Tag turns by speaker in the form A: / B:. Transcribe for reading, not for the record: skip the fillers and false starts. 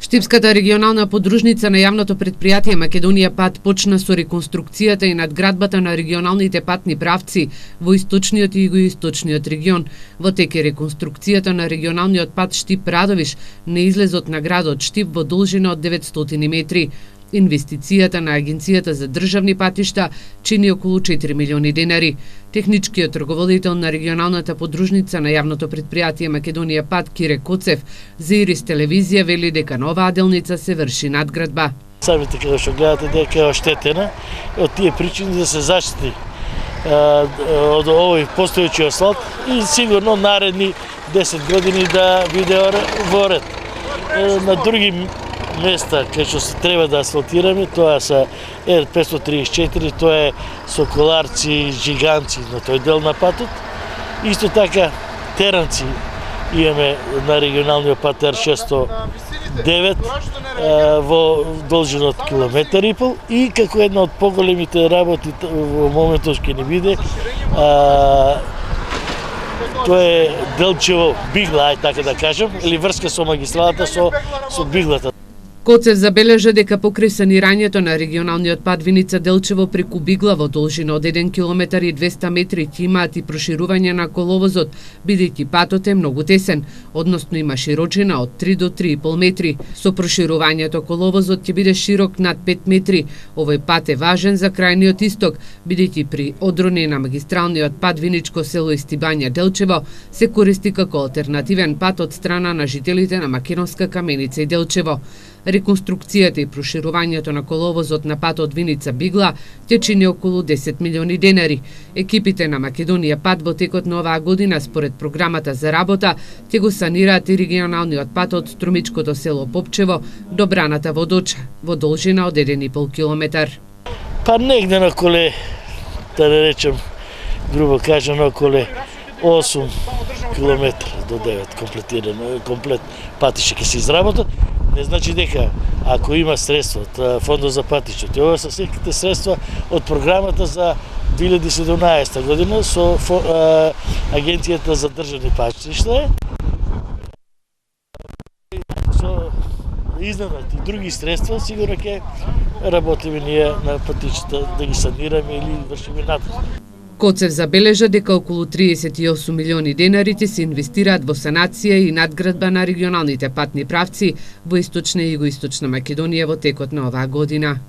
A: Штипската регионална подружница на јавното предпријатие Македонија Пат почна со реконструкцијата и надградбата на регионалните патни правци во источниот и југоисточниот регион. Во тек е реконструкцијата на регионалниот пат Штип-Радовиш на излезот на градот Штип во должина од 900 метри. Инвестицијата на Агенцијата за државни патишта чини околу 4 милиони денари. Техничкиот рговодител на регионалната подружница на јавното предпријатие Македонија Пат Кире Коцев за Ирис телевизија вели дека на оваа делница се врши надградба.
B: Самите како што гледате дека е оштетена од тие причини да се заштити од овој постојачи асфалт и сигурно наредни 10 години да биде во ред. На други места кај што се треба да асфалтираме, тоа се Р534, тоа е Соколарци, Жиганци на тој дел на патот. Исто така Теранци имаме на регионалниот пат Р609 во должина од километар и пол и како една од поголемите работи во моментот ќе ни биде тоа е Делчево Бигла, така да кажем, или врска со магистралата со Биглата.
A: Коцев забележа дека покрај санирањето на регионалниот пат Виница Делчево преку Бигла во должина од 1 километар и 200 метри ќе имаат и проширување на коловозот, бидејќи патот е многу тесен, односно има широчина од 3 до 3,5 метри. Со проширувањето коловозот ќе биде широк над 5 метри. Овој пат е важен за крајниот исток, бидејќи при одрони на магистралниот пат Виничко село Истибања Делчево се користи како алтернативен пат од страна на жителите на Македонска Каменица и Делчево. Реконструкцијата и проширувањето на коловозот на патот Виница Бигла ќе чини околу 10 милиони денари. Екипите на Македонија Пат во текот на оваа година според програмата за работа ќе го санираат и регионалниот пат од Струмичкото село Попчево до браната Водоча во должина од 1,5 километар.
B: Па негде на коле, да не речем, грубо кажано, околу 8 километра до 9 комплетирано, комплет патишта ќе се изработат. Не значи дека ако има средства од фондот за патишта, ова се сите средства од програмата за 2017 година со Агенцијата за државни патишта, со изненат и други средства, сигурно ќе работиме ние на патишта да ги санираме или вршиме надзор.
A: Коцев забележа дека околу 38 милиони денари ќе се инвестираат во санација и надградба на регионалните патни правци во источна и југоисточна Македонија во текот на оваа година.